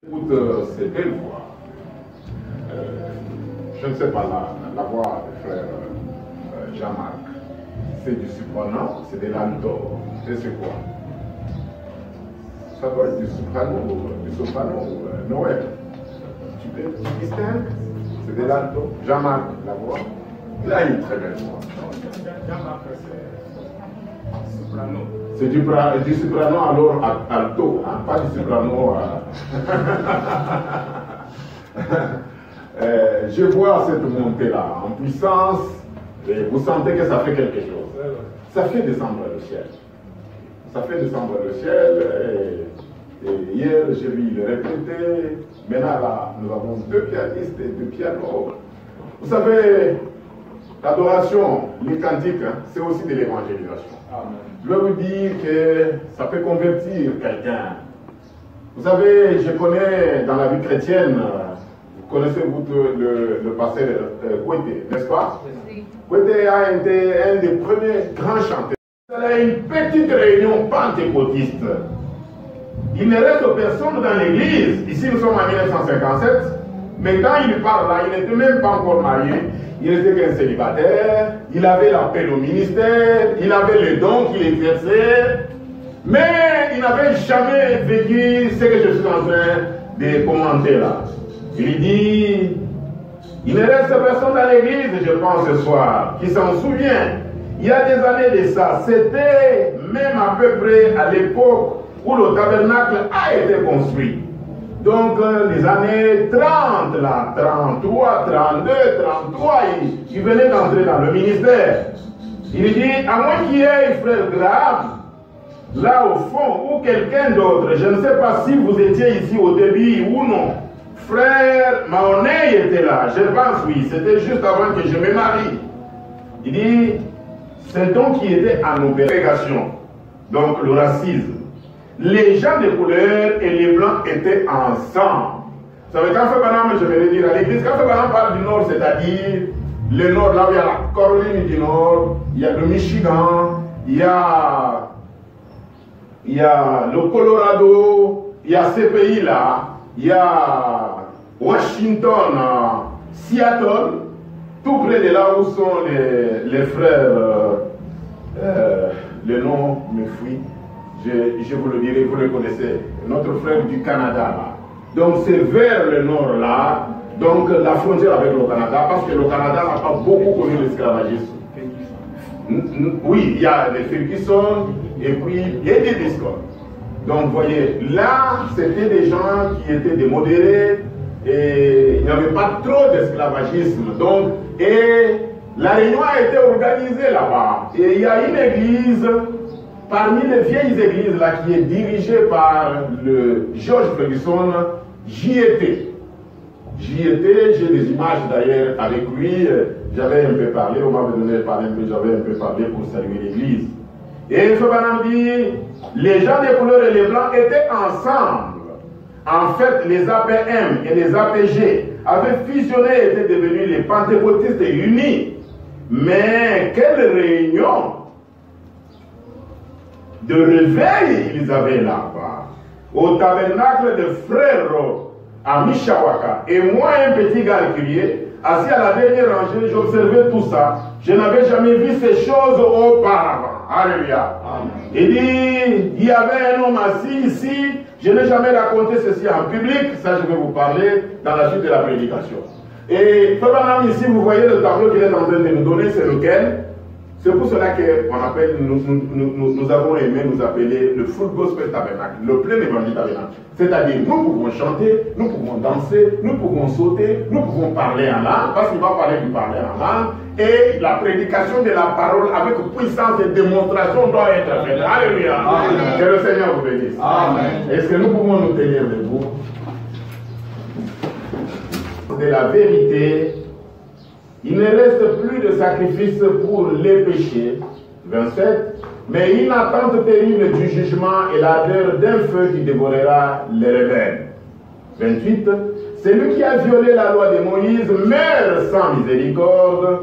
Écoute, ces belles voix. Je ne sais pas, la voix du frère Jean-Marc, c'est du soprano, c'est de l'alto, c'est quoi? Ça doit être du soprano, Noël. Tu distingues? C'est de l'alto. Jean-Marc, la voix, il a une très belle voix. Jean-Marc, c'est soprano. C'est du soprano alors alto, hein, pas du soprano. Je vois cette montée-là en puissance et vous sentez que ça fait quelque chose. Ça fait descendre le ciel. Ça fait descendre le ciel et hier j'ai vu le répéter. Maintenant là, nous avons deux pianistes et deux pianos. Vous savez, l'adoration, les cantiques, hein, c'est aussi de l'évangélisation. Je vais vous dire que ça peut convertir quelqu'un. Vous savez, je connais dans la vie chrétienne, vous connaissez le pasteur Kouété, n'est-ce pas? Oui. Kouété a été un des premiers grands chanteurs. Il a une petite réunion pentecôtiste. Il ne reste personne dans l'église. Ici, nous sommes en 1957. Mais quand il parle là, il n'était même pas encore marié. Il n'était qu'un célibataire. Il avait l'appel au ministère. Il avait les dons qu'il exerçait. Mais il n'avait jamais vécu ce que je suis en train de commenter là. Il dit, il ne reste personne dans l'église, je pense, ce soir, qui s'en souvient. Il y a des années de ça, c'était même à peu près à l'époque où le tabernacle a été construit. Donc, les années 30, là, 33, 32, 33, il venait d'entrer dans le ministère. Il dit, à moins qu'il y ait frère Graham, là au fond, ou quelqu'un d'autre, je ne sais pas si vous étiez ici au début ou non. Frère Mahoney était là, je pense oui, c'était juste avant que je me marie. Il dit, c'est donc qui était en opération, donc le racisme. Les gens de couleur et les blancs étaient ensemble. Vous savez, quand Banam, je vais le dire à l'église, quand Banam parle du Nord, c'est-à-dire le Nord, là où il y a la Caroline du Nord, il y a le Michigan, il y a le Colorado, il y a ces pays-là, il y a Washington, Seattle, tout près de là où sont les frères, le nom me fuit, je vous le dirai, vous le connaissez, notre frère du Canada là. Donc c'est vers le nord là, donc la frontière avec le Canada, parce que le Canada n'a pas beaucoup connu l'esclavagisme. Oui, il y a les Ferguson et puis il y a des discords. Donc vous voyez, là c'était des gens qui étaient des modérés et il n'y avait pas trop d'esclavagisme. Donc, et la réunion a été organisée là-bas. Et il y a une église, parmi les vieilles églises là, qui est dirigée par le George Ferguson, j'y étais. J'y étais, j'ai des images d'ailleurs avec lui. J'avais un peu parlé, on m'avait donné de parler un peu, j'avais un peu parlé pour saluer l'église. Et Sobanam dit, les gens des couleurs et les blancs étaient ensemble. En fait, les APM et les APG avaient fusionné et étaient devenus les pentecôtistes unis. Mais quelle réunion de réveil ils avaient là-bas. Au tabernacle de frères à Mishawaka. Et moi, un petit gars crié, assis à la dernière rangée, j'observais tout ça. Je n'avais jamais vu ces choses auparavant. Alléluia. Il dit, il y avait un homme assis ici. Je n'ai jamais raconté ceci en public. Ça, je vais vous parler dans la suite de la prédication. Et ici, vous voyez le tableau qu'il est en train de nous donner, c'est lequel? C'est pour cela qu'on appelle, nous avons aimé nous appeler le full gospel tabernacle, le plein évangile tabernacle. C'est-à-dire, nous pouvons chanter, nous pouvons danser, nous pouvons sauter, nous pouvons parler en langue, parce qu'il va parler du parler en langue, et la prédication de la parole avec puissance et démonstration doit être faite. Alléluia. Amen. Que le Seigneur vous bénisse. Amen. Est-ce que nous pouvons nous tenir debout? De la vérité, il ne reste plus de sacrifice pour les péchés, 27, mais une attente terrible du jugement et l'ardeur d'un feu qui dévorera les rebelles. 28, celui qui a violé la loi de Moïse meurt sans miséricorde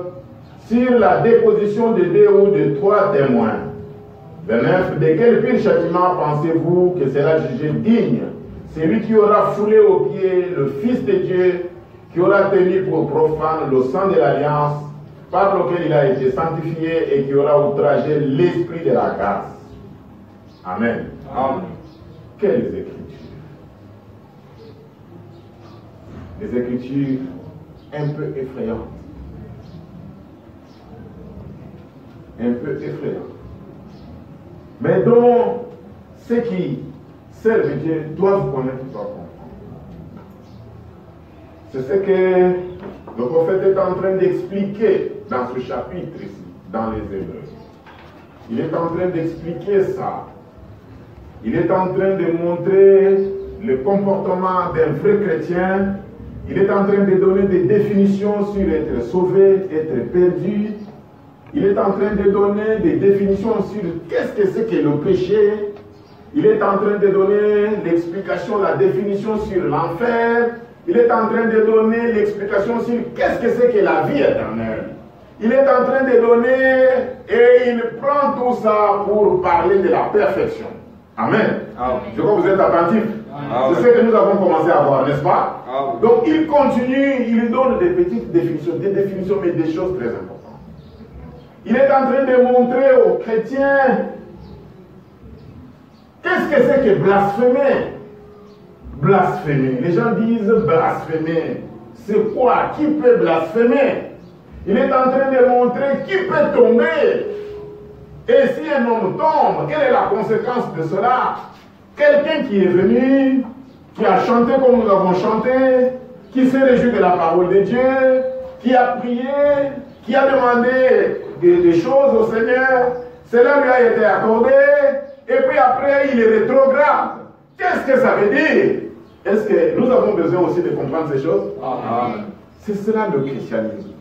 sur la déposition de 2 ou de 3 témoins. 29, de quel pire châtiment pensez-vous que sera jugé digne C'est lui qui aura foulé aux pieds le Fils de Dieu, qui aura tenu pour profane le sang de l'Alliance, par lequel il a été sanctifié et qui aura outragé l'Esprit de la grâce. Amen. Amen. Quelles Écritures? Des Écritures un peu effrayantes. Un peu effrayantes. Mais dont ceux qui servent Dieu doivent connaître, doivent comprendre. C'est ce que le prophète est en train d'expliquer dans ce chapitre ici, dans les Hébreux. Il est en train d'expliquer ça. Il est en train de montrer le comportement d'un vrai chrétien. Il est en train de donner des définitions sur être sauvé, être perdu. Il est en train de donner des définitions sur qu'est-ce que c'est que le péché. Il est en train de donner l'explication, la définition sur l'enfer. Il est en train de donner l'explication sur qu'est-ce que c'est que la vie éternelle. Il est en train de donner et il prend tout ça pour parler de la perfection. Amen. Je crois que vous êtes attentifs. C'est ce que nous avons commencé à voir, n'est-ce pas? Donc il continue, il donne des petites définitions, mais des choses très importantes. Il est en train de montrer aux chrétiens qu'est-ce que c'est que blasphémer. Blasphémer. Les gens disent blasphémer. C'est quoi? Qui peut blasphémer? Il est en train de montrer qui peut tomber. Et si un homme tombe, quelle est la conséquence de cela? Quelqu'un qui est venu, qui a chanté comme nous avons chanté, qui s'est réjoui de la parole de Dieu, qui a prié, qui a demandé des choses au Seigneur, cela lui a été accordé, et puis après il est rétrograde. Qu'est-ce que ça veut dire? Est-ce que nous avons besoin aussi de comprendre ces choses? C'est cela le christianisme.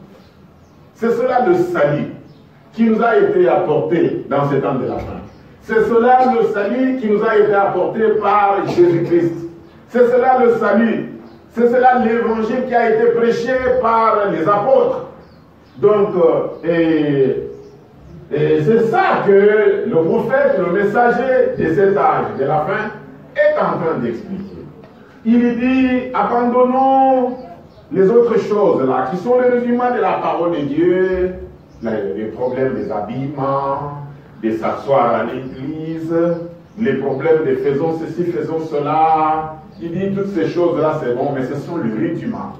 C'est cela le salut qui nous a été apporté dans ce temps de la fin. C'est cela le salut qui nous a été apporté par Jésus-Christ. C'est cela le salut. C'est cela l'évangile qui a été prêché par les apôtres. Donc, c'est ça que le prophète, le messager de cet âge, de la fin, est en train d'expliquer. Il dit, abandonnons les autres choses là, qui sont le résumé de la parole de Dieu, les problèmes des habillements, de s'asseoir à l'église, les problèmes de faisons ceci, faisons cela. Il dit toutes ces choses-là, c'est bon, mais ce sont le rudiment.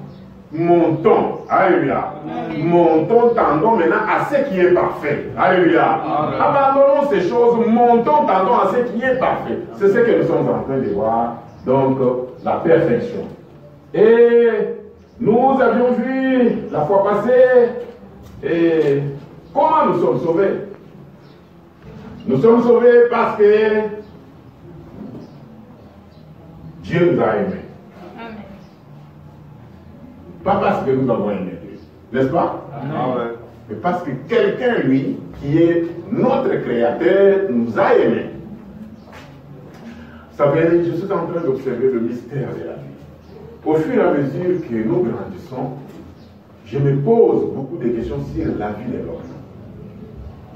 Montons, alléluia. Montons, tendons maintenant à ce qui est parfait. Alléluia. Abandonnons ces choses, montons, tendons à ce qui est parfait. C'est ce que nous sommes en train de voir. Donc, la perfection. Et nous avions vu la fois passée comment nous sommes sauvés. Nous sommes sauvés parce que Dieu nous a aimés. Amen. Pas parce que nous avons aimé Dieu, n'est-ce pas? Amen. Mais parce que quelqu'un, lui, qui est notre créateur, nous a aimés. Ça veut dire, je suis en train d'observer le mystère de la vie. Au fur et à mesure que nous grandissons, je me pose beaucoup de questions sur la vie de l'homme.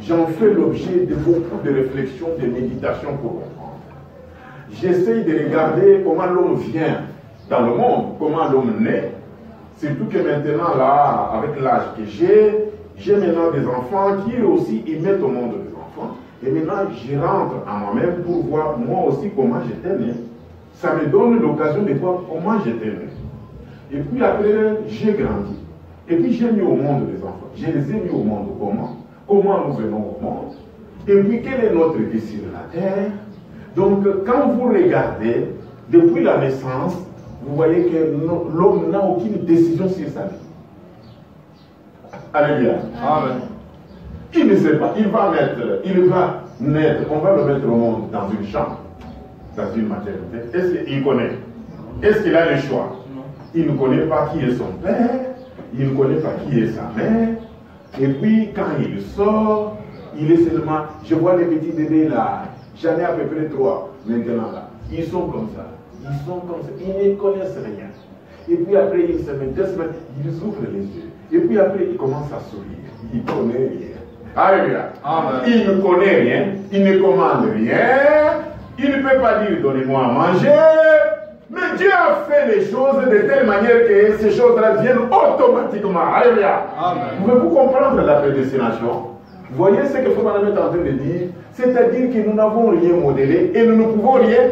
J'en fais l'objet de beaucoup de réflexions, de méditations pour comprendre. J'essaye de regarder comment l'homme vient dans le monde, comment l'homme naît. Surtout que maintenant, là, avec l'âge que j'ai maintenant des enfants qui aussi y mettent au monde des enfants. Et maintenant, je rentre à moi-même pour voir moi aussi comment j'étais né. Ça me donne l'occasion de voir comment j'étais né. Et puis après, j'ai grandi. Et puis j'ai mis au monde des enfants. Je les ai mis au monde comment? Comment nous venons au monde? Et puis quelle est notre vie sur la terre? Donc quand vous regardez, depuis la naissance, vous voyez que l'homme n'a aucune décision sur sa vie. Alléluia. Amen. Il ne sait pas, il va naître, on va le mettre au monde dans une chambre, dans une maternité. Est-ce qu'il connaît? Est-ce qu'il a le choix? Il ne connaît pas qui est son père, il ne connaît pas qui est sa mère. Et puis, quand il sort, il est seulement... Je vois les petits bébés là, j'en ai à peu près 3 maintenant là. Ils sont comme ça. Ils sont comme ça. Ils ne connaissent rien. Et puis après, ils se mettent 2 semaines, ils ouvrent les yeux. Et puis après, ils commencent à sourire. Ils ne connaissent rien. Alléluia. Il ne connaît rien. Il ne commande rien. Il ne peut pas dire donnez-moi à manger. Mais Dieu a fait les choses de telle manière que ces choses-là viennent automatiquement. Alléluia. Pouvez-vous comprendre la prédestination? Vous voyez ce que Frère Branham est en train de dire? C'est-à-dire que nous n'avons rien modélé et nous ne pouvons rien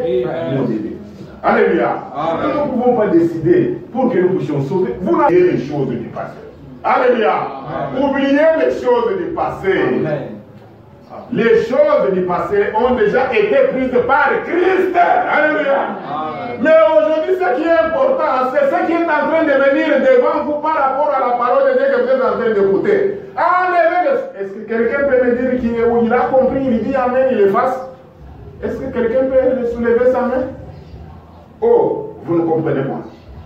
modéler. Alléluia. Nous ne pouvons pas décider pour que nous puissions sauver. Vous n'avez les choses du passé. Alléluia. Oubliez les choses du passé. Amen. Les choses du passé ont déjà été prises par Christ. Alléluia. Mais aujourd'hui, ce qui est important, c'est ce qui est en train de venir devant vous par rapport à la parole de Dieu que vous êtes en train d'écouter. Est-ce que quelqu'un peut me dire qu'il a compris, il dit Amen, il efface? Est-ce que quelqu'un peut soulever sa main? Oh, vous ne comprenez pas.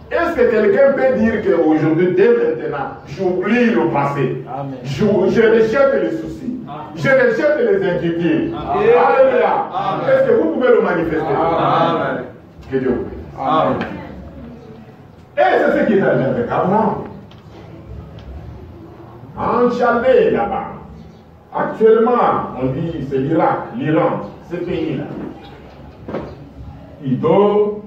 Est-ce que quelqu'un peut dire qu'aujourd'hui, dès maintenant, j'oublie le passé? Je rejette les soucis. Je rejette les inquiétudes. Alléluia. Est-ce que vous pouvez le manifester? Amen. Que Dieu vous bénisse. Amen. Et c'est ce qui est arrivé avec Abraham. En Chaldée, là-bas, actuellement, on dit c'est l'Irak, l'Iran, ce pays-là. Il dort,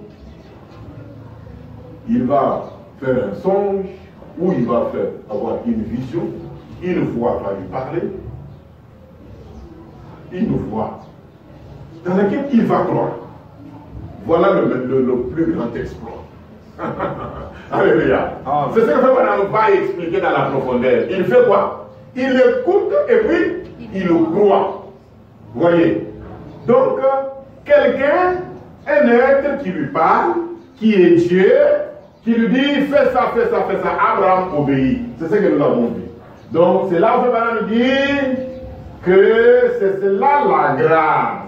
il va faire un songe, ou il va avoir une vision, une voix va lui parler, une voix dans laquelle il va croire. Voilà le plus grand exploit. Alléluia. C'est ce que Frère Branham va expliquer dans la profondeur. Il fait quoi? Il écoute et puis il croit. Vous voyez? Donc, quelqu'un, un être qui lui parle, qui est Dieu, qui lui dit fais ça, fais ça, fais ça. Abraham obéit. C'est ce que nous avons vu. Donc, c'est là où Frère Branham dit que c'est cela la grâce.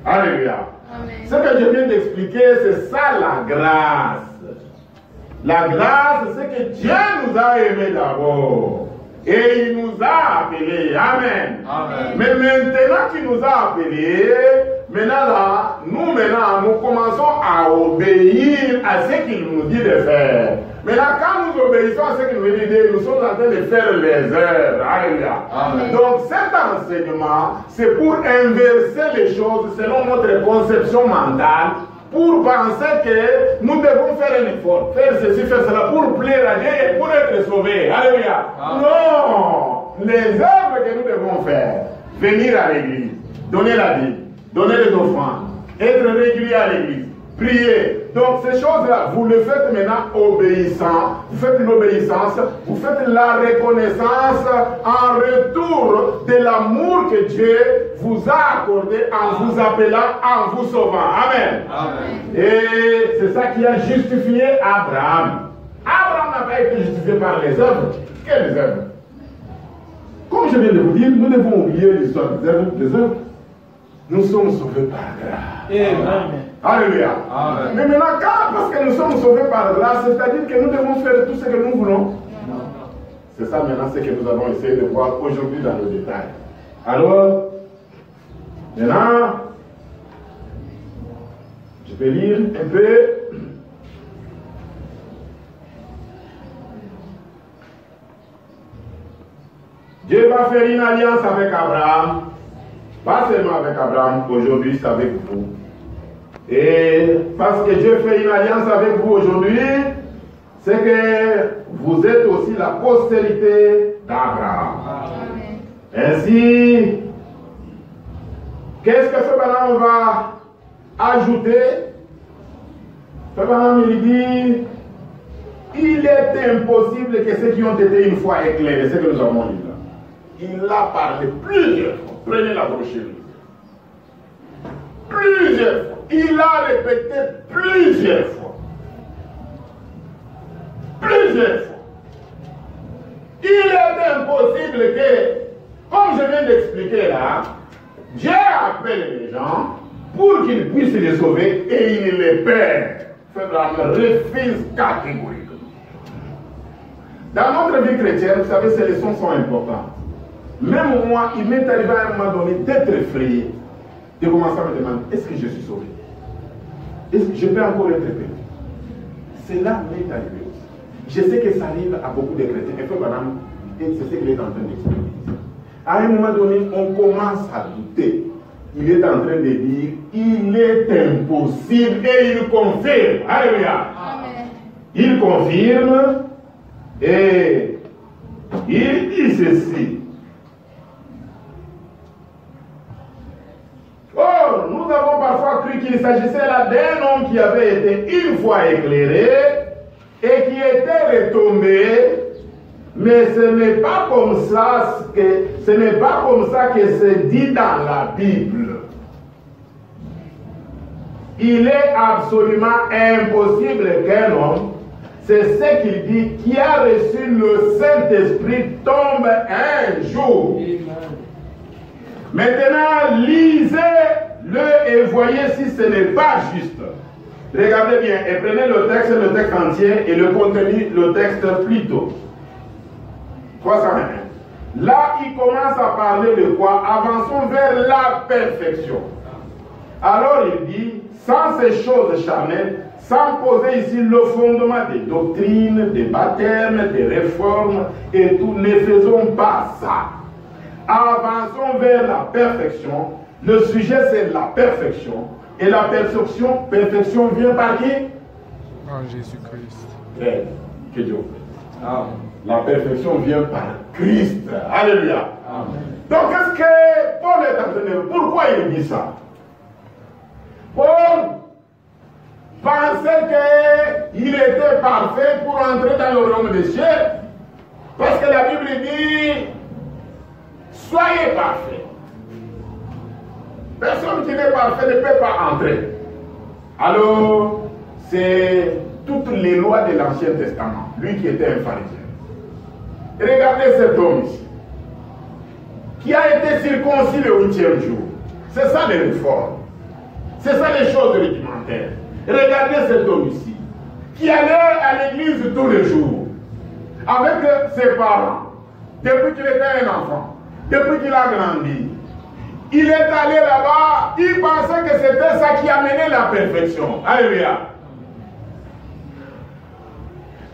Alléluia. Amen. Ce que je viens d'expliquer, c'est ça la grâce. La grâce, c'est que Dieu nous a aimés d'abord. Et il nous a appelés. Amen. Amen. Mais maintenant qu'il nous a appelés, nous commençons à obéir à ce qu'il nous dit de faire. Maintenant, quand nous obéissons à ce qu'il nous dit de faire, nous sommes en train de faire les œuvres. Alléluia. Donc cet enseignement, c'est pour inverser les choses selon notre conception mentale, pour penser que nous devons faire un effort, faire ceci, faire cela, pour plaire à Dieu et pour être sauvés. Alléluia. Non, les œuvres que nous devons faire, venir à l'église, donner la Bible, donner les offrandes, être régulier à l'église, prier. Donc ces choses-là, vous le faites maintenant obéissant. Vous faites l'obéissance, vous faites la reconnaissance en retour de l'amour que Dieu vous a accordé en vous appelant, en vous sauvant. Amen. Amen. Et c'est ça qui a justifié Abraham. Abraham n'a pas été justifié par les œuvres. Quelles œuvres? Comme je viens de vous dire, nous devons oublier l'histoire des œuvres. Nous sommes sauvés par grâce. Amen. Alléluia. Amen. Mais maintenant, parce que nous sommes sauvés par grâce, c'est-à-dire que nous devons faire tout ce que nous voulons. C'est ça maintenant ce que nous avons essayé de voir aujourd'hui dans le détail. Alors, maintenant, je vais lire un peu. Dieu va faire une alliance avec Abraham. Pas seulement avec Abraham, aujourd'hui c'est avec vous. Et parce que Dieu fait une alliance avec vous aujourd'hui, c'est que vous êtes aussi la postérité d'Abraham. Ainsi, qu'est-ce que ce Branham va ajouter? Ce Branham il dit, il est impossible que ceux qui ont été une fois éclairés, ce que nous avons lu là, il a parlé plusieurs fois. Prenez la brochure. Plusieurs fois. Il a répété plusieurs fois. Plusieurs fois. Il est impossible que, comme je viens d'expliquer là, Dieu appelle les gens pour qu'ils puissent les sauver et il les perd. Abraham refuse catégoriquement. Dans notre vie chrétienne, vous savez, ces leçons sont importantes. Même moi, il m'est arrivé à un moment donné d'être effrayé, de commencer à me demander, est-ce que je suis sauvé? Est-ce que je peux encore être perdu? Cela m'est arrivé aussi. Je sais que ça arrive à beaucoup de chrétiens. Et c'est ce qu'il est en train d'expliquer. À un moment donné, on commence à douter. Il est en train de dire, il est impossible et il confirme. Alléluia. Il confirme et il dit ceci. Or, nous avons parfois cru qu'il s'agissait là d'un homme qui avait été une fois éclairé et qui était retombé, mais ce n'est pas comme ça que c'est dit dans la Bible. Il est absolument impossible qu'un homme, c'est ce qu'il dit, qui a reçu le Saint-Esprit tombe un jour. Maintenant, lisez-le et voyez si ce n'est pas juste. Regardez bien et prenez le texte entier et le contenu, le texte plutôt. 301. Là, il commence à parler de quoi? Avançons vers la perfection. Alors il dit, sans ces choses charnelles, sans poser ici le fondement des doctrines, des baptêmes, des réformes et tout, ne faisons pas ça. Avançons vers la perfection. Le sujet c'est la perfection. Et la perfection vient par qui? En Jésus-Christ. Que Dieu fait. La perfection vient par Christ. Alléluia. Amen. Donc qu'est-ce que Paul est en train de dire? Pourquoi il dit ça? Paul pensait qu'il était parfait pour entrer dans le royaume des cieux. Parce que la Bible dit, soyez parfaits. Personne qui n'est parfait ne peut pas entrer. Alors, c'est toutes les lois de l'Ancien Testament. Lui qui était un pharisien. Regardez cet homme ici, qui a été circoncis le 8e jour. C'est ça les réformes. C'est ça les choses rudimentaires. Regardez cet homme ici, qui allait à l'église tous les jours, avec ses parents, depuis qu'il était un enfant, depuis qu'il a grandi. Il est allé là-bas, il pensait que c'était ça qui amenait la perfection. Alléluia.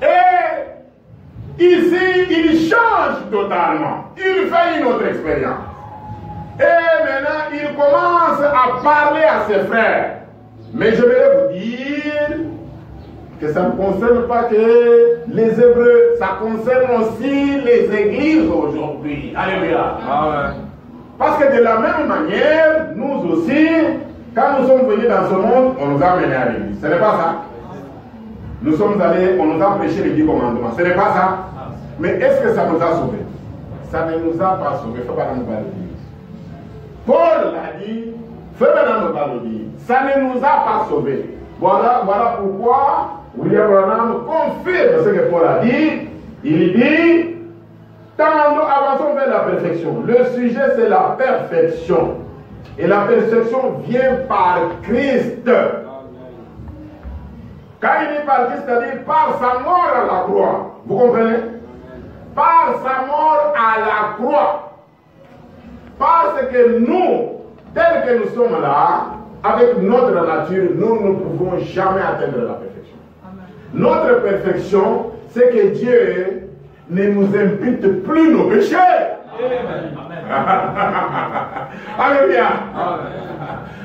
Et ici, il change totalement. Il fait une autre expérience. Et maintenant, il commence à parler à ses frères. Mais je vais vous dire que ça ne concerne pas que les Hébreux, ça concerne aussi les églises aujourd'hui. Alléluia. Amen. Parce que de la même manière, nous aussi, quand nous sommes venus dans ce monde, on nous a amenés à l'église. Ce n'est pas ça. Nous sommes allés, on nous a prêché les 10 commandements. Ce n'est pas ça. Mais est-ce que ça nous a sauvés? Ça ne nous a pas sauvés. Faut pas nous parler de l'église. Paul l'a dit, fais-moi nous parler de l'église. Ça ne nous a pas sauvés. Voilà pourquoi William Branham confirme ce que Paul a dit. Il dit, avançons vers la perfection. Le sujet c'est la perfection. Et la perfection vient par Christ. Quand il dit par Christ, c'est-à-dire par sa mort à la croix. Vous comprenez? Par sa mort à la croix. Parce que nous, tels que nous sommes là, avec notre nature, nous ne pouvons jamais atteindre la perfection. Amen. Notre perfection, c'est que Dieu ne nous impute plus nos péchés. Alléluia.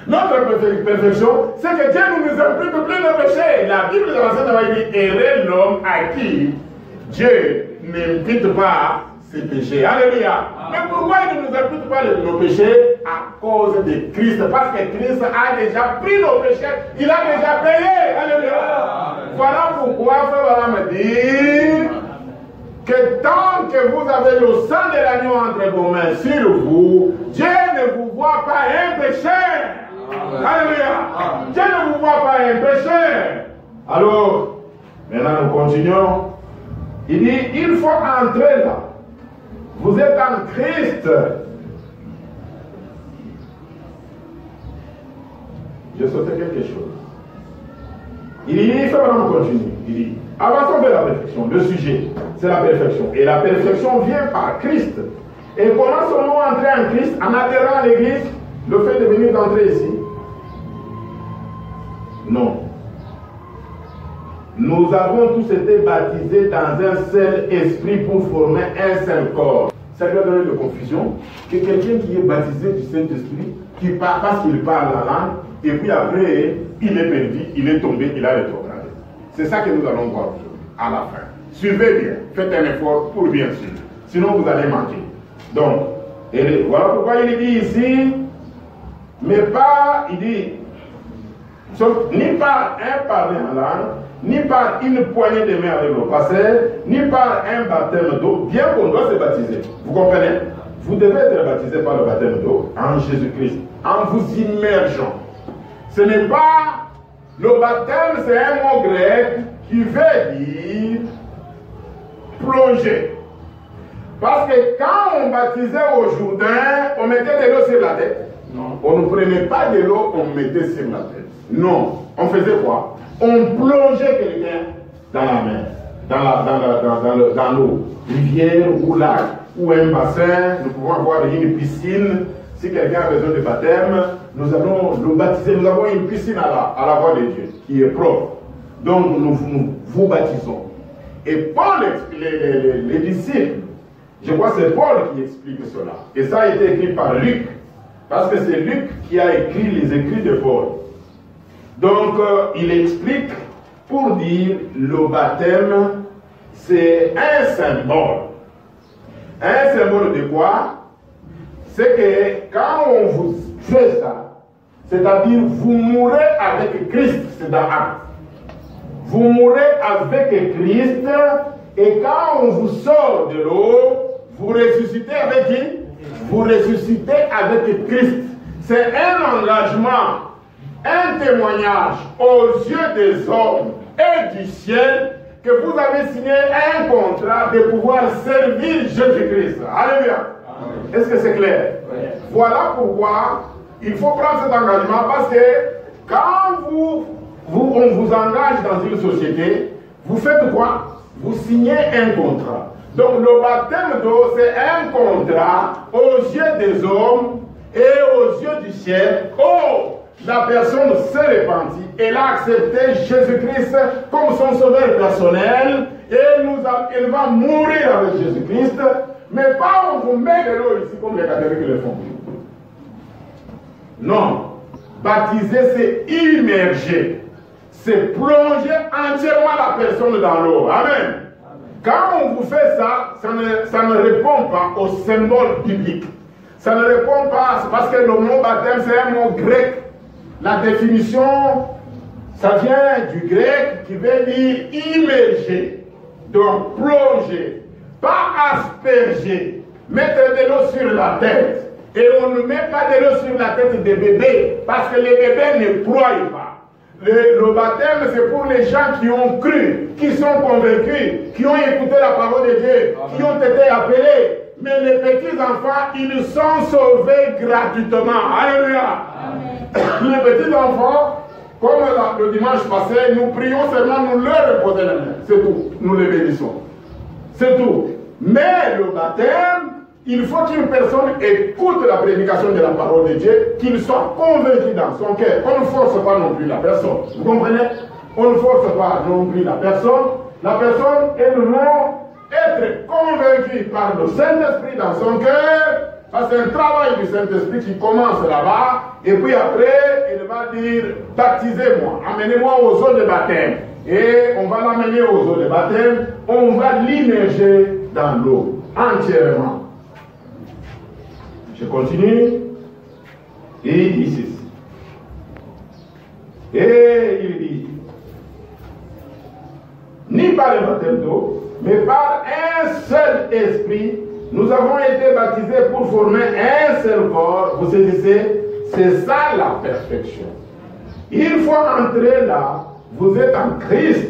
Notre perfection, c'est que Dieu ne nous impute plus nos péchés. La Bible de l'Ancien dit, heureux l'homme à qui Dieu n'impute pas ses péchés. Alléluia. Mais pourquoi il ne nous impute pas nos péchés? À cause de Christ. Parce que Christ a déjà pris nos péchés. Il a déjà payé. Alléluia. Voilà pourquoi Frère me dit que tant que vous avez le sang de l'agneau entre vos mains sur vous, Dieu ne vous voit pas un péché. Alléluia. Dieu ne vous voit pas un péché. Alors, maintenant nous continuons. Il dit, il faut entrer là. Vous êtes en Christ. Je sautais quelque chose. Il dit, il faut vraiment continuer. Il dit, avançons vers la perfection. Le sujet, c'est la perfection. Et la perfection vient par Christ. Et comment sommes-nous entrer en Christ? En adhérant à l'église? Le fait de venir d'entrer ici? Non. Nous avons tous été baptisés dans un seul esprit pour former un seul corps. Ça doit donner de confusion que quelqu'un qui est baptisé du Saint-Esprit, qui parle, parce qu'il parle la langue, et puis après, il est perdu, il est tombé, il a rétrogradé. C'est ça que nous allons voir aujourd'hui, à la fin. Suivez bien, faites un effort pour bien suivre, sinon vous allez manquer. Donc, et voilà pourquoi il dit ici, mais pas, il dit, ni par un parler en langue, ni par une poignée de main avec le passé, ni par un baptême d'eau, bien qu'on doit se baptiser. Vous comprenez? Vous devez être baptisé par le baptême d'eau en Jésus-Christ, en vous immergeant. Ce n'est pas, le baptême c'est un mot grec qui veut dire plonger. Parce que quand on baptisait au Jourdain, on mettait de l'eau sur la tête. Non. On ne prenait pas de l'eau, on mettait sur la tête. Non. On faisait quoi? On plongeait quelqu'un dans la mer, dans l'eau. Rivière ou lac ou un bassin. Nous pouvons avoir une piscine. Si quelqu'un a besoin de baptême, nous allons le baptiser. Nous avons une piscine à la voix de Dieu qui est propre. Donc nous vous baptisons. Et Paul, les disciples, je crois que c'est Paul qui explique cela. Et ça a été écrit par Luc. Parce que c'est Luc qui a écrit les écrits de Paul. Donc, il explique pour dire le baptême, c'est un symbole. Un symbole de quoi? C'est que quand on vous fait ça, c'est-à-dire vous mourrez avec Christ, c'est dans Actes. Vous mourrez avec Christ, et quand on vous sort de l'eau, vous ressuscitez avec qui? Vous ressuscitez avec Christ. C'est un engagement, un témoignage aux yeux des hommes et du ciel que vous avez signé un contrat de pouvoir servir Jésus-Christ. Alléluia. Est-ce que c'est clair? Oui. Voilà pourquoi il faut prendre cet engagement, parce que quand on vous engage dans une société, vous faites quoi? Vous signez un contrat. Donc le baptême d'eau, c'est un contrat aux yeux des hommes et aux yeux du ciel. Oh, la personne s'est repentie, elle a accepté Jésus-Christ comme son sauveur personnel, et elle va mourir avec Jésus-Christ, mais pas on vous met de l'eau ici comme les catholiques le font. Non, baptiser c'est immerger, c'est plonger entièrement la personne dans l'eau. Amen. Quand on vous fait ça, ça ne répond pas au symbole biblique. Ça ne répond pas, parce que le mot baptême, c'est un mot grec. La définition, ça vient du grec qui veut dire immerger. Donc plonger, pas asperger, mettre de l'eau sur la tête. Et on ne met pas de l'eau sur la tête des bébés, parce que les bébés ne ploient pas. Le baptême, c'est pour les gens qui ont cru, qui sont convaincus, qui ont écouté la parole de Dieu, qui ont été appelés. Mais les petits enfants, ils sont sauvés gratuitement. Alléluia. Les petits enfants, comme le dimanche passé, nous prions seulement, nous leur reposer les mains. C'est tout. Nous les bénissons. C'est tout. Mais le baptême, il faut qu'une personne écoute la prédication de la parole de Dieu, qu'il soit convaincu dans son cœur. On ne force pas non plus la personne. Vous comprenez? On ne force pas non plus la personne. La personne, elle doit être convaincue par le Saint-Esprit dans son cœur. Ça, c'est un travail du Saint-Esprit qui commence là-bas. Et puis après, elle va dire, baptisez-moi, amenez-moi aux eaux de baptême. Et on va l'amener aux eaux de baptême. On va l'immerger dans l'eau, entièrement. Je continue. Et il dit ceci. Et il dit, ni par le baptême d'eau, mais par un seul esprit, nous avons été baptisés pour former un seul corps. Vous saisissez? C'est ça la perfection. Il faut entrer là. Vous êtes en Christ.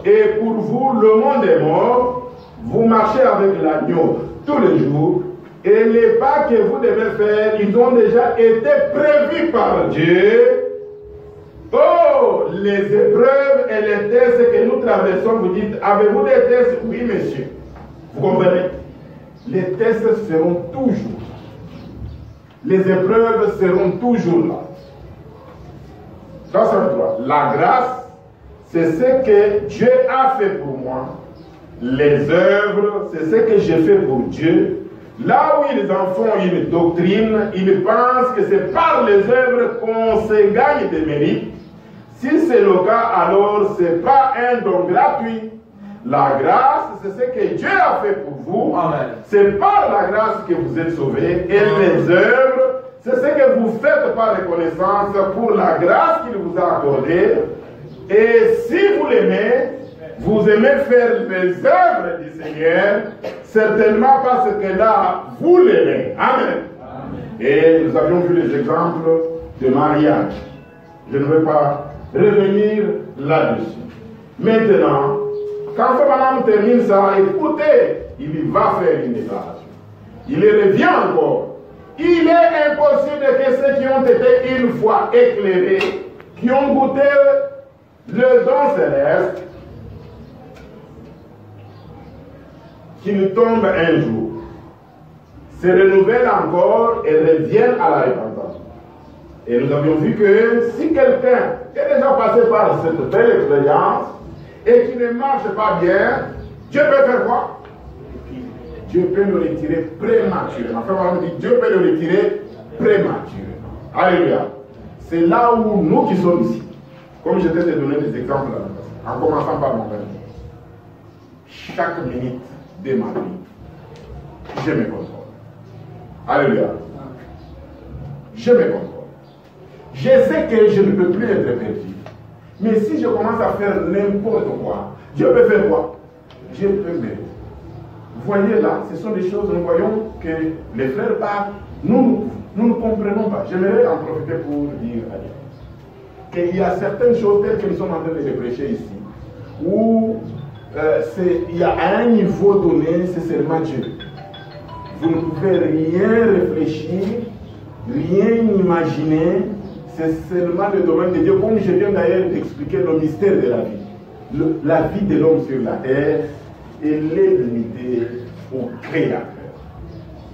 Et pour vous, le monde est mort. Vous marchez avec l'agneau tous les jours. Et les pas que vous devez faire, ils ont déjà été prévus par Dieu. Oh, les épreuves et les tests que nous traversons, vous dites, avez-vous des tests? Oui, monsieur. Vous comprenez? Les tests seront toujours là. Les épreuves seront toujours là. Concentre-toi. La grâce, c'est ce que Dieu a fait pour moi. Les œuvres, c'est ce que j'ai fait pour Dieu. Là où ils en font une doctrine, ils pensent que c'est par les œuvres qu'on se gagne des mérites. Si c'est le cas, alors ce n'est pas un don gratuit. La grâce, c'est ce que Dieu a fait pour vous. C'est par la grâce que vous êtes sauvés. Et les œuvres, c'est ce que vous faites par reconnaissance pour la grâce qu'il vous a accordée. Et si vous l'aimez, vous aimez faire les œuvres du Seigneur, certainement parce que là, vous l'aimez. Amen. Et nous avions vu les exemples de mariage. Je ne vais pas revenir là-dessus. Maintenant, quand ce madame termine ça, écoutez, il va faire une déclaration. Il revient encore. Il est impossible que ceux qui ont été une fois éclairés, qui ont goûté le don céleste, qu'ils tombent un jour, se renouvellent encore et reviennent à la repentance. Et nous avions vu que si quelqu'un est déjà passé par cette belle expérience et qui ne marche pas bien, Dieu peut faire quoi? Dieu peut le retirer prématurément. Enfin, on dit Dieu peut le retirer prématurément. Alléluia. C'est là où nous qui sommes ici, comme je t'ai donné des exemples, en commençant par mon père, chaque minute de ma vie, je me contrôle. Alléluia. Je me contrôle. Je sais que je ne peux plus être perdu. Mais si je commence à faire n'importe quoi, Dieu peut faire quoi? Dieu peut m'aider. Vous voyez là, ce sont des choses, nous voyons que les frères parlent, nous ne comprenons pas. J'aimerais en profiter pour dire à Dieu qu'il y a certaines choses telles que nous sommes en train de les prêcher ici, où il y a à un niveau donné, c'est seulement Dieu. Vous ne pouvez rien réfléchir, rien imaginer, c'est seulement le domaine de Dieu, comme je viens d'ailleurs d'expliquer le mystère de la vie. La vie de l'homme sur la terre, elle est limitée au Créateur.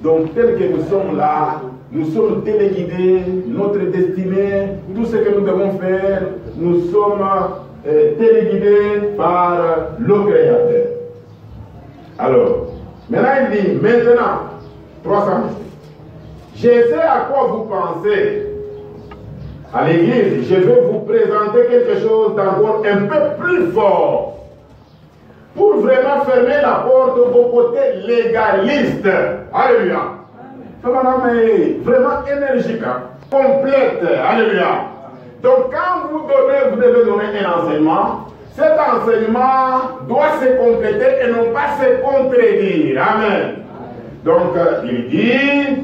Donc, tel que nous sommes là, nous sommes téléguidés, notre destinée, tout ce que nous devons faire, nous sommes téléguidés par le Créateur. Alors, maintenant il dit, maintenant, 300. Je sais à quoi vous pensez. À l'église, je vais vous présenter quelque chose d'encore un peu plus fort. Pour vraiment fermer la porte au côté légaliste. Alléluia. Vraiment énergique, hein? Complète. Alléluia. Donc quand vous devez donner un enseignement, cet enseignement doit se compléter et non pas se contredire. Amen. Donc il dit,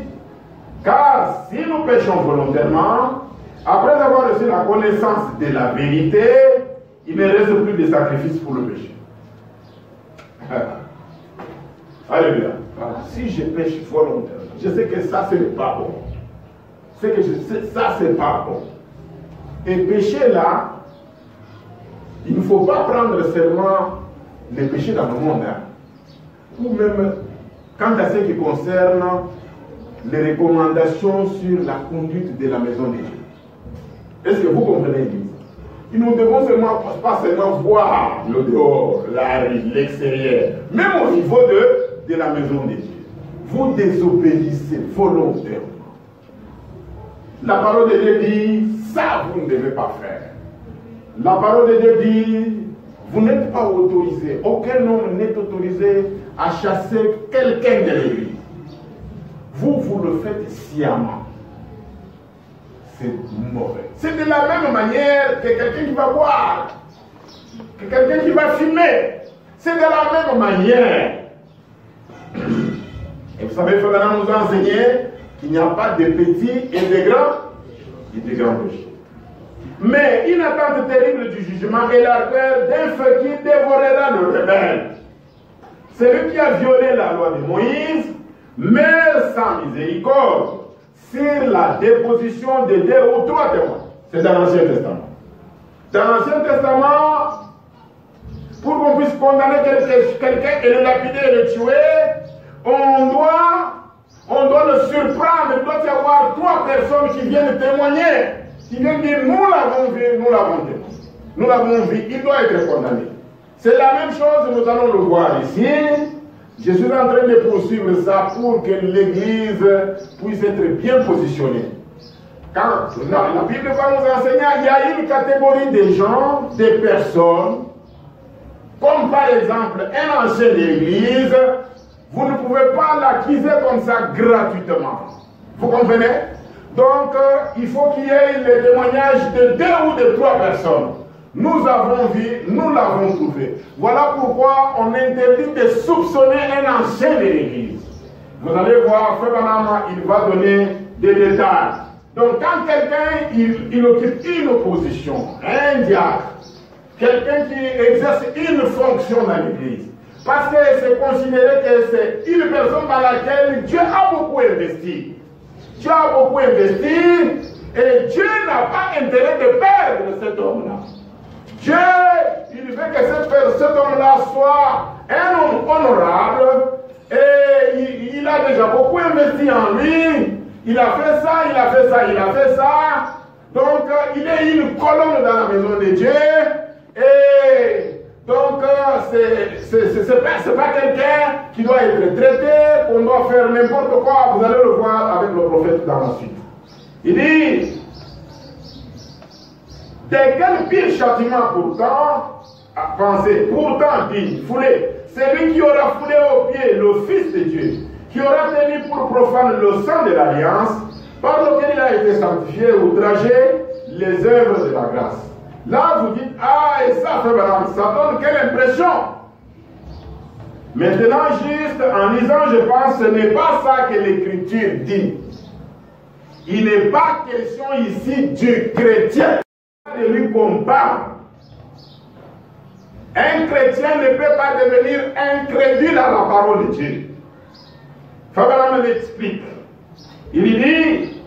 car si nous péchons volontairement, après avoir reçu la connaissance de la vérité, il ne reste plus de sacrifice pour le péché. Alléluia. Si je pêche volontairement, je sais que ça, ce n'est pas bon. C'est que ça, c'est pas bon. Et péché là, il ne faut pas prendre seulement les péchés dans le monde, hein, ou même quant à ce qui concerne les recommandations sur la conduite de la maison de Dieu. Est-ce que vous comprenez, Église? Nous devons pas seulement voir le dehors, l'extérieur, même au niveau de la maison de Dieu. Vous désobéissez volontairement. La parole de Dieu dit, ça vous ne devez pas faire. La parole de Dieu dit, vous n'êtes pas autorisé, aucun homme n'est autorisé à chasser quelqu'un de l'église. Vous le faites sciemment. C'est mauvais. C'est de la même manière que quelqu'un qui va boire, que quelqu'un qui va fumer. C'est de la même manière. Et vous savez, Ferdinand nous a enseigné qu'il n'y a pas de petits et de grands péchés. Mais une attente terrible du jugement est la peur d'un feu qui dévorera le rebelle. C'est lui qui a violé la loi de Moïse, mais sans miséricorde, sur la déposition de 2 ou 3 témoins. C'est dans l'Ancien Testament. Dans l'Ancien Testament, pour qu'on puisse condamner quelqu'un et le lapider et le tuer, on doit le surprendre. Il doit y avoir 3 personnes qui viennent témoigner, qui viennent dire, nous l'avons vu, nous l'avons vu. Nous l'avons vu, il doit être condamné. C'est la même chose, nous allons le voir ici. Je suis en train de poursuivre ça pour que l'Église puisse être bien positionnée. Quand la Bible va nous enseigner, il y a une catégorie de gens, de personnes, comme par exemple un ancien d'église, vous ne pouvez pas l'acquiser comme ça gratuitement. Vous comprenez? Donc, il faut qu'il y ait le témoignage de 2 ou de 3 personnes. Nous avons vu, nous l'avons trouvé. Voilà pourquoi on interdit de soupçonner un ancien de l'église. Vous allez voir, Frère Branham, il va donner des détails. Donc, quand quelqu'un il occupe une position, un diacre, quelqu'un qui exerce une fonction dans l'église, parce que c'est considéré que c'est une personne dans laquelle Dieu a beaucoup investi. Dieu a beaucoup investi et Dieu n'a pas intérêt de perdre cet homme-là. Dieu, il veut que cet homme-là soit un homme honorable et il a déjà beaucoup investi en lui. Il a fait ça, il a fait ça, il a fait ça. Donc, il est une colonne dans la maison de Dieu. Et donc, c'est pas quelqu'un qui doit être traité, qu'on doit faire n'importe quoi. Vous allez le voir avec le prophète dans la suite. Il dit, de quel pire châtiment pourtant, à penser, pourtant dit, foulé, c'est lui qui aura foulé au pied le Fils de Dieu, qui aura tenu pour profane le sang de l'Alliance, par lequel il a été sanctifié, outragé les œuvres de la grâce. Là, vous dites, ah, et ça, ça donne quelle impression? Maintenant, juste en lisant, je pense, ce n'est pas ça que l'Écriture dit. Il n'est pas question ici du chrétien de lui qu'on parle. Un chrétien ne peut pas devenir incrédule à la parole de Dieu. Fabraham l'explique. Il dit,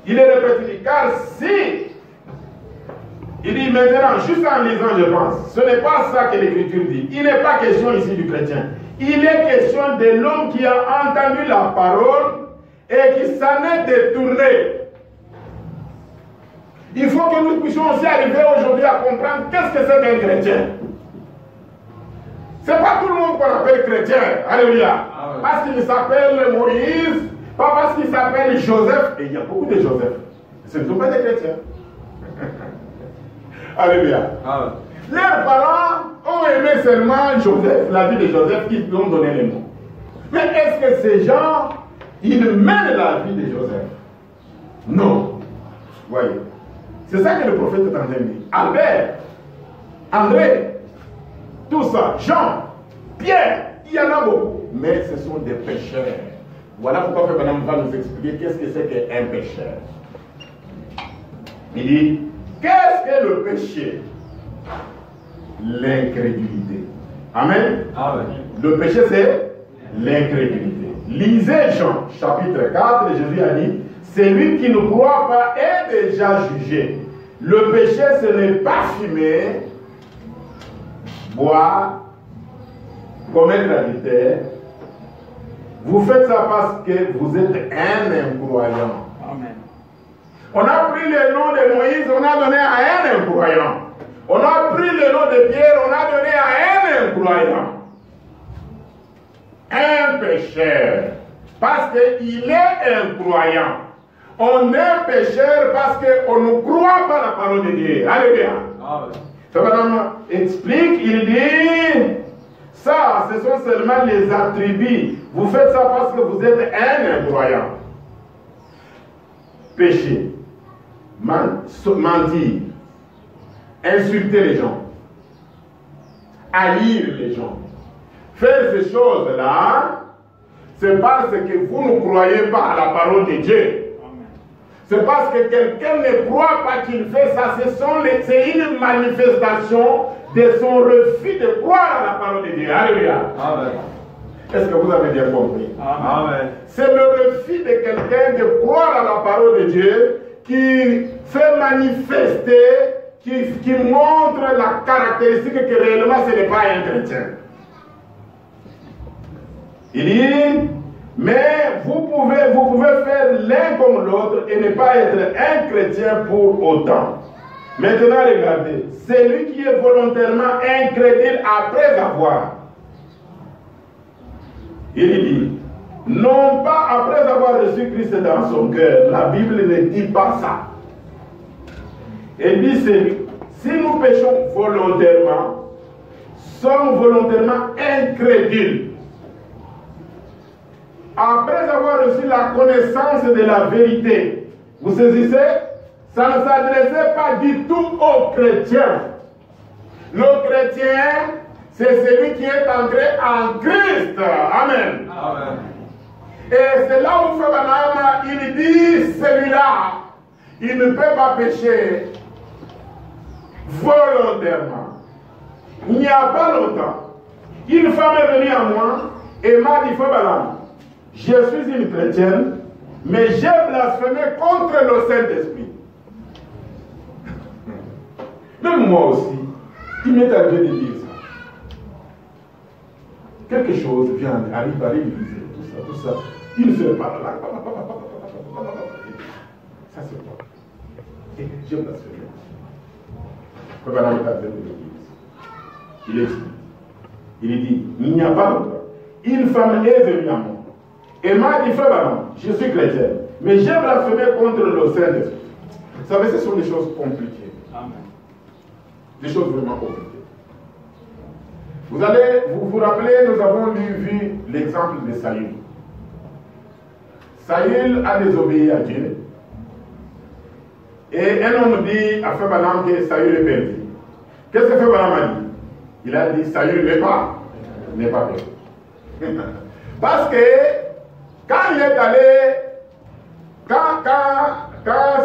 il est répété, car si, il dit maintenant, juste en lisant, je pense, ce n'est pas ça que l'Écriture dit. Il n'est pas question ici du chrétien. Il est question de l'homme qui a entendu la parole et qui s'en est détourné. Il faut que nous puissions aussi arriver aujourd'hui à comprendre qu'est-ce que c'est qu'un chrétien. Ce n'est pas tout le monde qu'on appelle chrétien. Alléluia. Ah ouais. Parce qu'il s'appelle Moïse, pas parce qu'il s'appelle Joseph. Et il y a beaucoup de Joseph. Ce ne sont pas des chrétiens. Alléluia. Ah ouais. Leurs parents ont aimé seulement Joseph, la vie de Joseph, qui lui ont donné les noms. Mais est-ce que ces gens, ils mènent la vie de Joseph? Non. Voyez. C'est ça que le prophète est en train de dire. Albert, André, tout ça, Jean, Pierre, il y en a beaucoup. Mais ce sont des pécheurs. Voilà pourquoi Frère Branham va nous expliquer qu'est-ce que c'est qu'un pécheur. Il dit, qu'est-ce que le péché? L'incrédulité. Amen. Amen. Le péché, c'est l'incrédulité. Lisez Jean, chapitre 4, Jésus a dit, celui qui ne croit pas est déjà jugé. Le péché, ce n'est pas fumer, boire, commettre l'adultère. Vous faites ça parce que vous êtes un incroyant. Amen. On a pris le nom de Moïse, on a donné à un incroyant. On a pris le nom de Pierre, on a donné à un incroyant. Un pécheur. Parce qu'il est incroyant. On est pécheur parce qu'on ne croit pas la parole de Dieu. Alléluia. Ça explique, il dit, ça, ce sont seulement les attributs. Vous faites ça parce que vous êtes un incroyant. Péché. Mentir. Insulter les gens. Haïr les gens. Faire ces choses-là, c'est parce que vous ne croyez pas à la parole de Dieu. C'est parce que quelqu'un ne croit pas qu'il fait ça. C'est une manifestation de son refus de croire à la parole de Dieu. Alléluia. Amen. Est-ce que vous avez bien compris? Amen. C'est le refus de quelqu'un de croire à la parole de Dieu qui fait manifester, qui montre la caractéristique que réellement ce n'est pas un chrétien. Il dit, mais vous pouvez faire l'un comme l'autre et ne pas être un chrétien pour autant. Maintenant, regardez, celui qui est volontairement incrédule après avoir Il dit, non pas après avoir reçu Christ dans son cœur. La Bible ne dit pas ça. Elle dit, si nous péchons volontairement, sommes volontairement incrédules. Après avoir reçu la connaissance de la vérité, vous saisissez, ça ne s'adressait pas du tout aux chrétiens. Le chrétien, c'est celui qui est entré en Christ. Amen. Amen. Et c'est là où Frère Branham, il dit, celui-là, il ne peut pas pécher volontairement. Il n'y a pas longtemps, une femme est venue à moi et m'a dit, Frère Branham, je suis une chrétienne, mais j'ai blasphémé contre le Saint-Esprit. Même moi aussi, il m'est arrivé de dire ça. Quelque chose vient, arrive à l'église, tout ça. Il se parle là. Ça c'est quoi? Et j'ai blasphémé. Frère Branham est arrivé de l'église. Il explique. Il dit, il n'y a pas longtemps, une femme est venue à moi. Et m'a dit, Frère Branham, je suis chrétien, mais j'ai blasphémé contre le Saint-Esprit. Vous savez, ce sont des choses compliquées. Amen. Des choses vraiment compliquées. Vous vous rappelez, nous avons vu l'exemple de Saül. Saül a désobéi à Dieu. Et un homme dit à Frère Branham que Saül est perdu. Qu'est-ce que Frère Branham a dit? Il a dit, Saül n'est pas perdu. Parce que quand il est allé, quand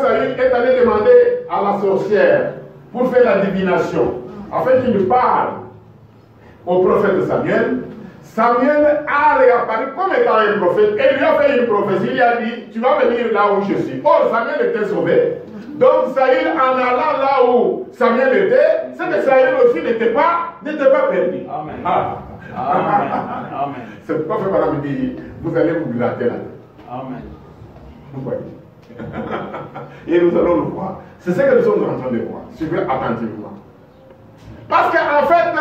Saül est allé demander à la sorcière pour faire la divination, afin qu'il parle au prophète Samuel, Samuel a réapparu comme étant un prophète et lui a fait une prophétie. Il a dit, tu vas venir là où je suis. Or, Samuel était sauvé. Donc, Saül, en allant là où Samuel était, c'est que Saül aussi n'était pas perdu. Amen. Amen. C'est pourquoi Frère Branham dit, vous allez vous glatter là. Amen. Vous voyez. Et nous allons le voir. C'est ce que nous sommes en train de voir. Suivez attentivement. Parce qu'en fait,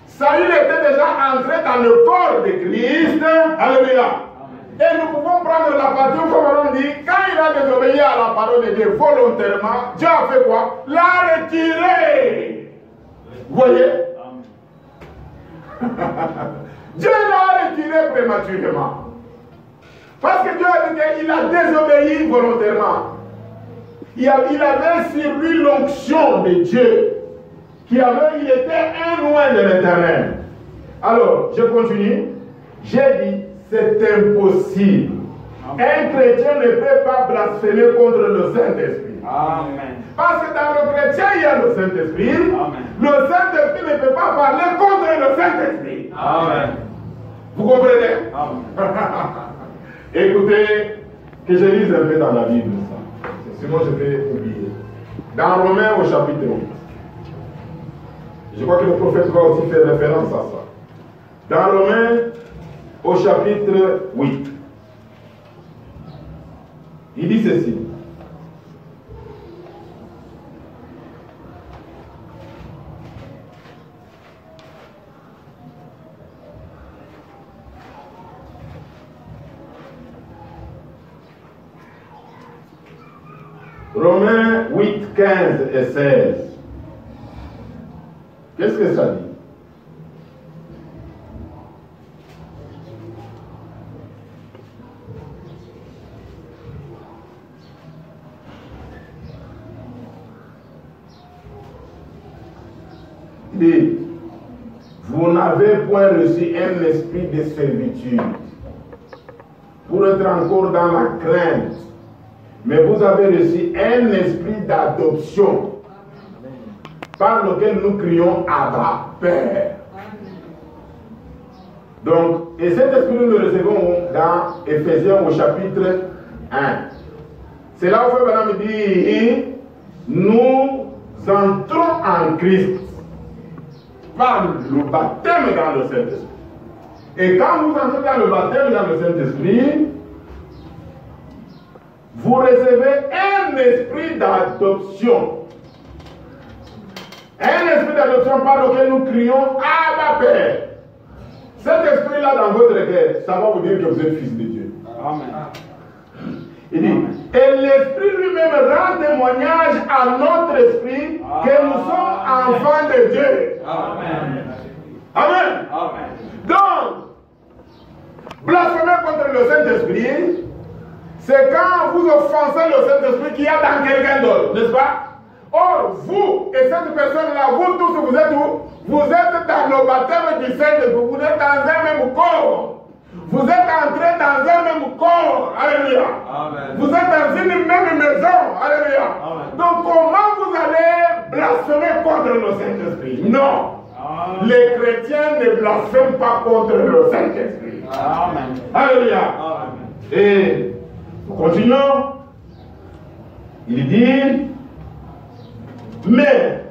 Saül était déjà entré dans le corps de Christ. Alléluia. Et nous pouvons prendre la partie où on dit, quand il a désobéi à la parole de Dieu volontairement, Dieu a fait quoi? L'a retiré. Vous voyez? Dieu l'a retiré prématurément. Parce que Dieu a dit qu'il a désobéi volontairement. Il avait sur lui l'onction de Dieu. Il était un loin de l'Éternel. Alors, je continue. J'ai dit, c'est impossible. Amen. Un chrétien ne peut pas blasphémer contre le Saint-Esprit. Amen. Parce que dans le chrétien, il y a le Saint-Esprit. Amen. Le Saint-Esprit ne peut pas parler contre le Saint-Esprit. Amen. Vous comprenez? Amen. Écoutez, que je lise un peu dans la Bible ça. Sinon je vais oublier. Dans Romains au chapitre 8. Je crois que le prophète va aussi faire référence à ça. Dans Romains au chapitre 8. Il dit ceci. Romains 8, 15 et 16. Qu'est-ce que ça dit? Il dit, vous n'avez point reçu un esprit de servitude pour être encore dans la crainte, mais vous avez reçu un esprit d'adoption par lequel nous crions Abba, Père. Donc, et cet esprit nous le recevons dans Éphésiens au chapitre 1. C'est là où Frère Branham dit, nous entrons en Christ par le baptême dans le Saint-Esprit. Et quand vous entrez dans le baptême dans le Saint-Esprit, vous recevez un esprit d'adoption. Un esprit d'adoption par lequel nous crions Abba Père. Cet esprit-là dans votre cœur, ça va vous dire que vous êtes fils de Dieu. Amen. Il dit, et l'esprit lui-même rend témoignage à notre esprit que nous sommes enfants de Dieu. Amen. Amen. Amen. Donc, blasphémer contre le Saint-Esprit, c'est quand vous offensez le Saint-Esprit qu'il y a dans quelqu'un d'autre, n'est-ce pas? Or, vous et cette personne-là, vous tous, vous êtes où? Vous êtes dans le baptême du Saint-Esprit, vous êtes dans un même corps. Vous êtes entrés dans un même corps. Alléluia. Amen. Vous êtes dans une même maison. Alléluia. Amen. Donc, comment vous allez blasphémer contre le Saint-Esprit? Non. Amen. Les chrétiens ne blasphèment pas contre le Saint-Esprit. Amen. Alléluia. Amen. Et nous continuons. Il dit, mais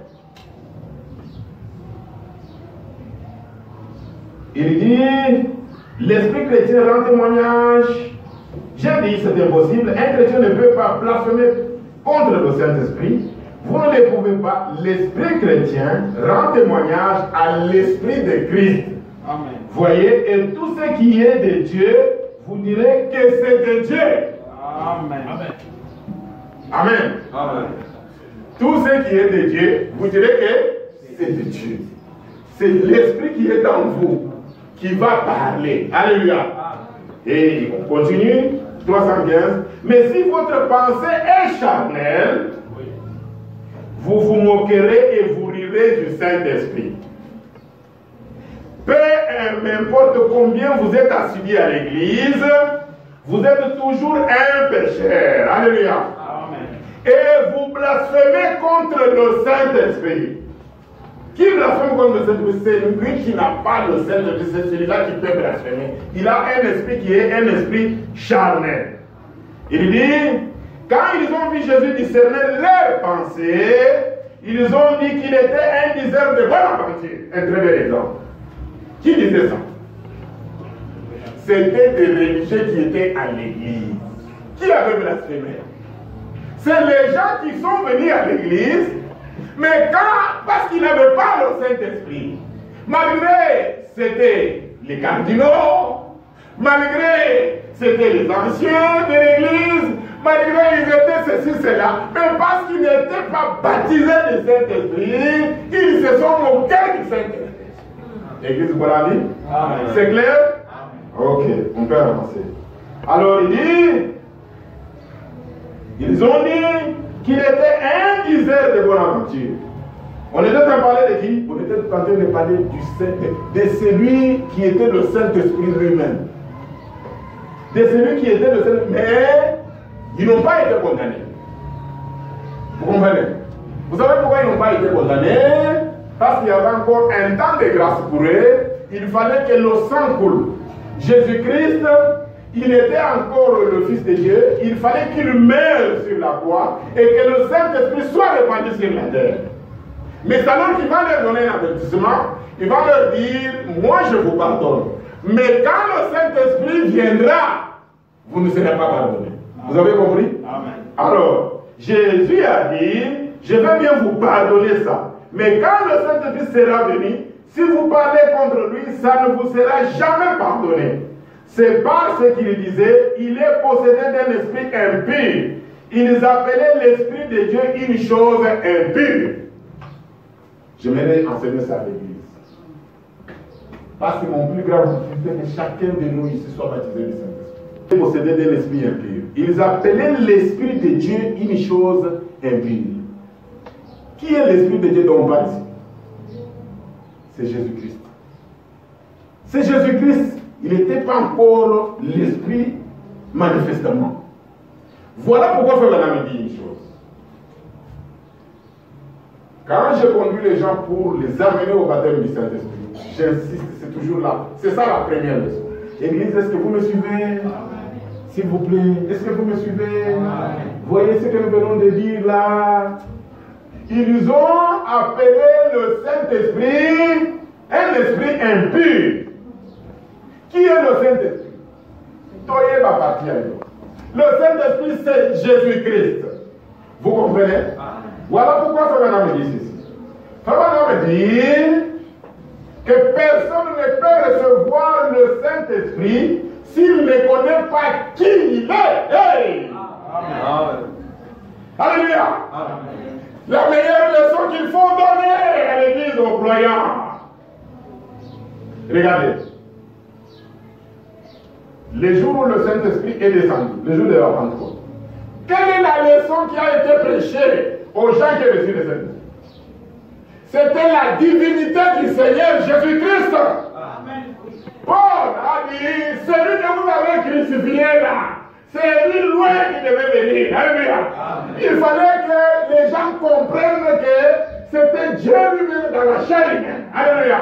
il dit, l'esprit chrétien rend témoignage. J'ai dit, c'est impossible. Un chrétien ne peut pas blasphémer contre le Saint-Esprit. Vous ne le pouvez pas. L'esprit chrétien rend témoignage à l'esprit de Christ. Amen. Voyez, et tout ce qui est de Dieu, vous direz que c'est de Dieu. Amen. Amen. Amen. Tout ce qui est de Dieu, vous direz que c'est de Dieu. C'est l'esprit qui est en vous qui va parler. Alléluia. Et on continue, 315. Mais si votre pensée est charnelle, vous vous moquerez et vous rirez du Saint-Esprit. Peu importe combien vous êtes assidus à l'église, vous êtes toujours un pécheur. Alléluia. Amen. Et vous blasphémez contre le Saint-Esprit. Qui blasphème contre le Saint-Esprit? C'est lui qui n'a pas le Saint-Esprit, c'est celui-là qui peut blasphémer. Il a un esprit qui est un esprit charnel. Il dit, quand ils ont vu Jésus discerner leurs pensées, ils ont dit qu'il était un diseur de bonne aventure. Un très bel exemple. Qui disait ça? C'était des religieux qui étaient à l'église. Qui avait blasphémé? C'est les gens qui sont venus à l'église, mais parce qu'ils n'avaient pas le Saint-Esprit, malgré c'était les cardinaux, malgré c'était les anciens de l'église, malgré ils étaient ceci, cela, mais parce qu'ils n'étaient pas baptisés du Saint-Esprit, ils se sont moqués du Saint-Esprit. L'église, voilà dit? C'est clair? Ok, on peut avancer. Alors il dit, ils ont dit qu'il était un diseur de bonne aventure. On était en train de parler de qui? On était en train de parler de celui qui était le Saint-Esprit lui-même. De celui qui était le Saint-Esprit. Mais ils n'ont pas été condamnés. Vous comprenez? Vous savez pourquoi ils n'ont pas été condamnés? Parce qu'il y avait encore un temps de grâce pour eux. Il fallait que le sang coule. Jésus-Christ, il était encore le Fils de Dieu. Il fallait qu'il meure sur la croix et que le Saint-Esprit soit répandu sur la terre. Mais c'est alors qu'il va leur donner un avertissement. Il va leur dire, moi je vous pardonne. Mais quand le Saint-Esprit viendra, vous ne serez pas pardonnés. Vous avez compris? Amen. Alors, Jésus a dit, je vais bien vous pardonner ça. Mais quand le Saint-Esprit sera venu, si vous parlez contre lui, ça ne vous sera jamais pardonné. C'est parce qu'il disait, il est possédé d'un esprit impur. Ils appelaient l'esprit de Dieu une chose impure. J'aimerais enseigner ça à l'église. Parce que mon plus grand but, c'est que chacun de nous ici soit baptisé du Saint-Esprit. Possédé d'un esprit impur. Ils appelaient l'esprit de Dieu une chose impure. Qui est l'esprit de Dieu dont on parle ici? C'est Jésus-Christ. C'est Jésus-Christ. Il n'était pas encore l'esprit manifestement. Voilà pourquoi Frère Branham dit une chose. Quand je conduis les gens pour les amener au baptême du Saint-Esprit, j'insiste, c'est toujours là. C'est ça la première leçon. Église, est-ce que vous me suivez? S'il vous plaît, est-ce que vous me suivez? Voyez ce que nous venons de dire là. Ils ont appelé le Saint-Esprit un esprit impur. Qui est le Saint-Esprit? Toye va partir. Le Saint-Esprit, c'est Jésus-Christ. Vous comprenez? Voilà pourquoi Frère Branham dit ceci. Frère Branham dit que personne ne peut recevoir La meilleure leçon qu'il faut donner à l'église aux croyants. Regardez. Les jours où le Saint-Esprit est descendu, les jours de la Pentecôte, quelle est la leçon qui a été prêchée aux gens qui ont reçu le Saint-Esprit? C'était la divinité du Seigneur Jésus-Christ. Paul a dit, celui que vous avez crucifié là, c'est lui loin qui devait venir. Alléluia. Il fallait que les gens comprennent que c'était Dieu lui-même dans la chair humaine. Alléluia.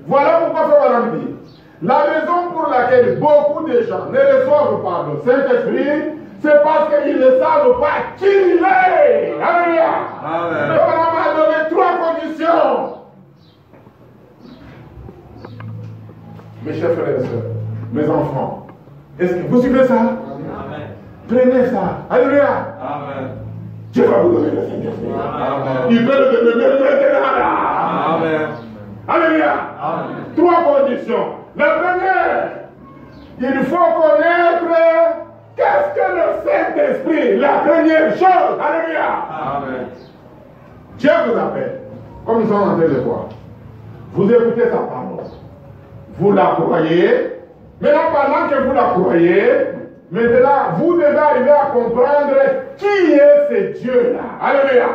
Voilà pourquoi Frère Branham dit, la raison pour laquelle beaucoup de gens ne reçoivent pas le Saint-Esprit, c'est parce qu'ils ne savent pas qui il est. Alléluia. Frère Branham a donné 3 conditions. Mes chers frères et sœurs, mes enfants, est-ce que vous suivez ça? Amen. Prenez ça. Alléluia. Amen. Dieu va vous donner le Saint-Esprit. Il peut le donner maintenant. Amen. Alléluia. Amen. 3 conditions. La première, il faut connaître qu'est-ce que le Saint-Esprit. La première chose. Alléluia. Amen. Dieu vous appelle, comme nous sommes en train de voir. Vous écoutez sa parole. Vous la croyez. Maintenant, pendant que vous la croyez, maintenant, vous devez arriver à comprendre qui est ce Dieu-là. Alléluia.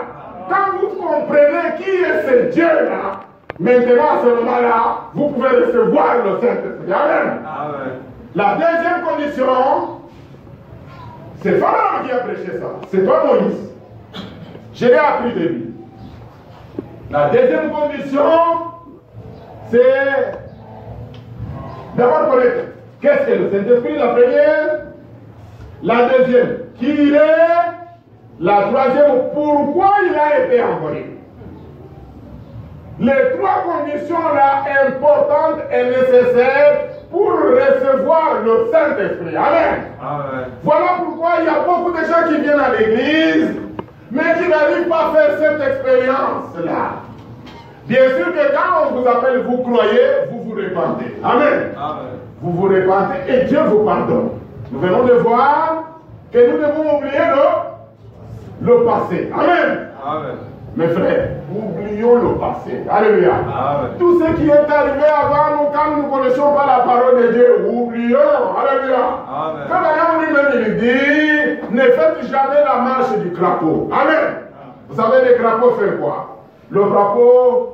Quand vous comprenez qui est ce Dieu-là, maintenant, à ce moment-là, vous pouvez recevoir le Saint-Esprit. Amen. Amen. La deuxième condition, c'est Pharaon qui a prêché ça. C'est toi, Moïse. Je l'ai appris de lui. La deuxième condition, c'est d'abord connaître qu'est-ce que le Saint-Esprit, la première. La deuxième, qui il est. La troisième, pourquoi il a été envoyé. Les 3 conditions-là importantes et nécessaires pour recevoir le Saint-Esprit. Amen. Amen. Voilà pourquoi il y a beaucoup de gens qui viennent à l'église, mais qui n'arrivent pas à faire cette expérience-là. Bien sûr que quand on vous appelle, vous croyez, vous vous repentez. Amen. Amen. Vous vous repentez et Dieu vous pardonne. Nous venons de voir que nous devons oublier le passé. Amen. Amen. Mes frères, oublions le passé. Alléluia. Amen. Tout ce qui est arrivé avant nous, quand nous ne connaissions pas la parole de Dieu, oublions. Alléluia. Amen. Quand Madame lui-même il dit, ne faites jamais la marche du crapaud. Amen. Amen. Vous savez, les crapauds font quoi? Le crapaud